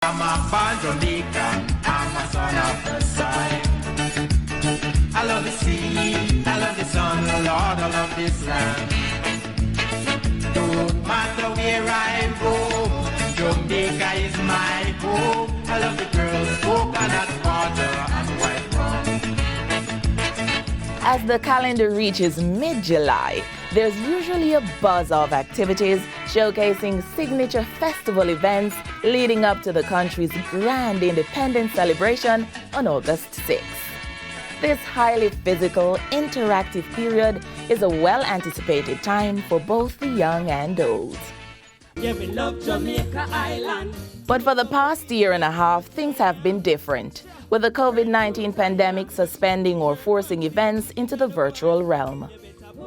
I'm a born Jamaica, I'm a son of the soil. I love the sea, I love the sun, Lord, I love this land. Don't matter where I go, Jamaica is my home. I love the girls, coconut water and white rum. As the calendar reaches mid-July, there's usually a buzz of activities showcasing signature festival events leading up to the country's grand independence celebration on August 6th. This highly physical, interactive period is a well-anticipated time for both the young and old. Yeah, we love Jamaica Island. But for the past year and a half, things have been different, with the COVID-19 pandemic suspending or forcing events into the virtual realm.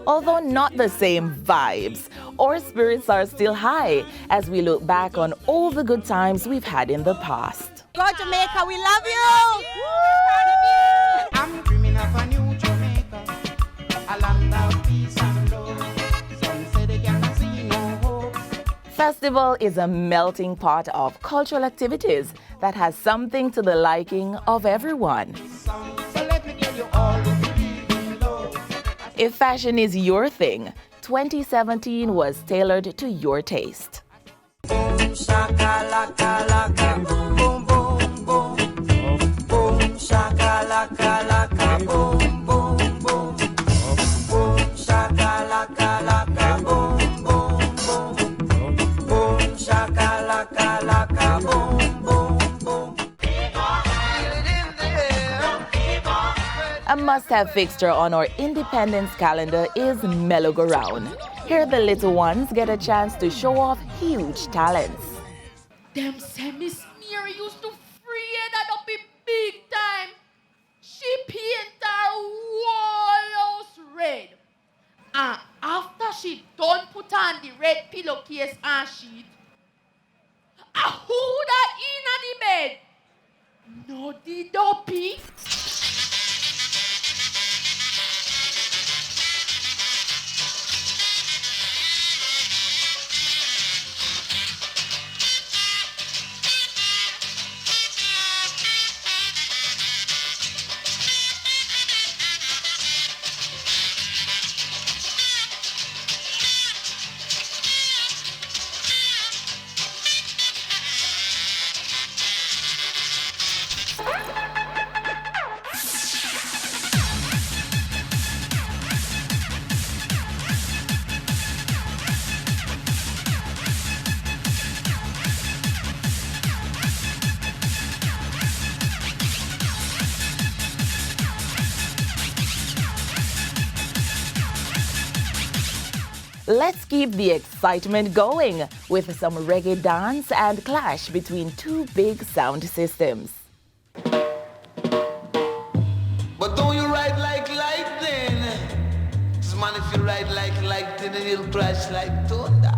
Although not the same vibes, our spirits are still high as we look back on all the good times we've had in the past. Go Jamaica, we love you! I'm dreaming of a new Jamaica, a land of peace and love. Some say they cannot see no hope. Festival is a melting pot of cultural activities that has something to the liking of everyone. So let me give you all the feeling love. If fashion is your thing, 2017 was tailored to your taste. Boom, shaka-laka, laka, boom, boom, boom, boom. Boom, shaka-laka, laka, boom, boom, boom. Boom, shaka-laka, laka, boom, boom, boom. Boom, shaka-laka, laka, boom, boom, boom. A must-have fixture on our independence calendar is Mellow-Go-Round. Here the little ones get a chance to show off huge talents. Them say Miss Mary used to free that up in big time. She paint her whole house red. And after she done put on the red pillowcase and sheet, who that in the bed? No the dopey. Let's keep the excitement going with some reggae dance and clash between two big sound systems. But don't you ride like lightning? 'Cause man, if you ride like lightning, it'll crash like thunder.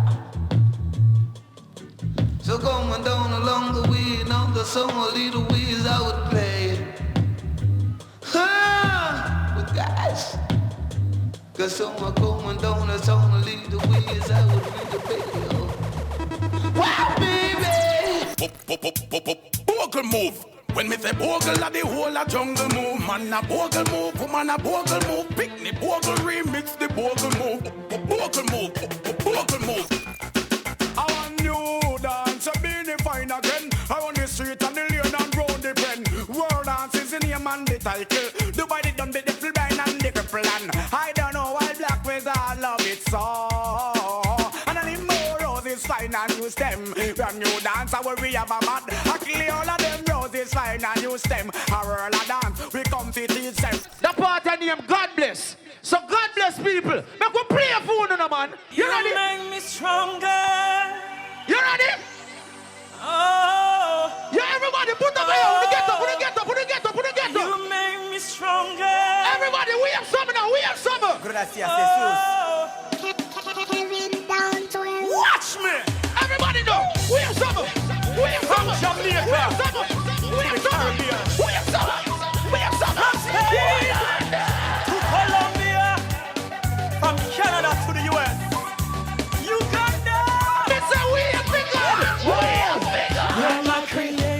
So come on down along the way, now the song a little ways I would play. But guys, 'cause someone coming down the song a little ways I would really play. Wow, baby! Bogle move. When me say bogle, a the whole a jungle move. Man a bogle move, woman a bogle move. Picnic bogle remix the bogle move. Bogle move, bogle move. I want new dance, a beanie fine again. Around the street and the lane and round the pen. World dance is the name and the title. The body done the devil blind and the cripple and I don't know why black with all love it so. And any more roses fine and use them. Brand new dance, I will we have a mad. Actually all of them roses fine and use them. A world of dance, we come to teach them. The part I name God bless. So God bless people. Make we play a phone on a man. You ready? Make me stronger. You ready? Oh, Yeah, everybody put up here. Put the get up, put the get up, put the get up, put the get up. you make me stronger. Everybody, we have summer now, we have summer. Oh, Watch me! Everybody know, we have summer. We have summer. Jamaica. We have summer. We have summer. We have summer. We have summer. to Colombia, from Canada to the US, Uganda. It's a we have big God. We have big God. You're my creator.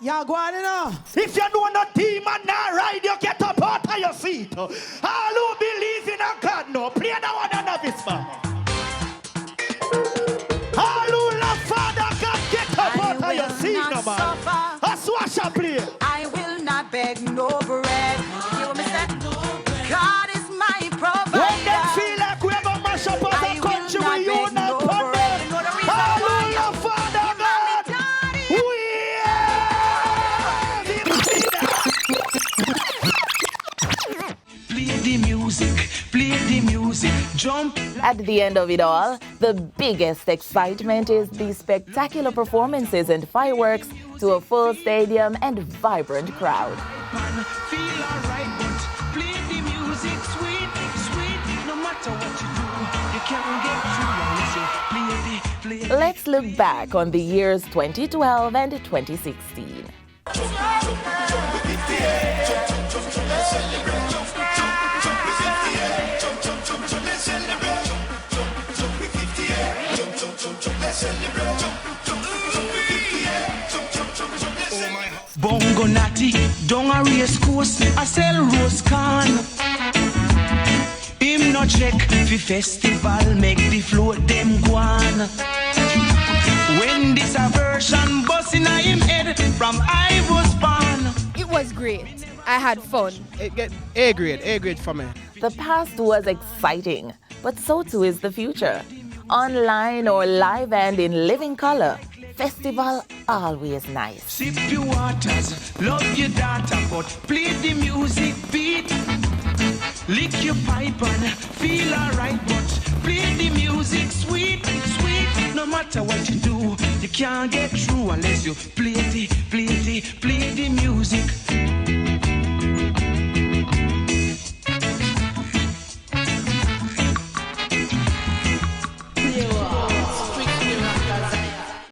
Y'all go on, you know. If you know no demon now ride, you get up out of your seat. All who believe in a God, no. Play that one and novice, man. All who love Father God, get up out of your seat, no, man. A swash and play. I will not beg no bread. You hear me say? God is my provider. When they feel like we ever mash up as a country, we unite on them. All who love Father God, Play the music, play the music, jump. At the end of it all, the biggest excitement is the spectacular performances and fireworks to a full stadium and vibrant crowd. Feel alright, but play the music sweet, sweet. No matter what you do, you can't get through unless you play the. Let's look back on the years 2012 and 2016. Bongo natty, down a race course, I sell rose can. Him no check fi festival, make the float them go on. When this a version bust in him head, from I was born. It was great. I had fun. It get A grade for me. The past was exciting, but so too is the future. Online or live and in living color, festival always nice. Sip your waters, love your daughter, but play the music beat. Lick your pipe and feel alright, but play the music sweet, sweet. No matter what you do, you can't get through unless you play the music.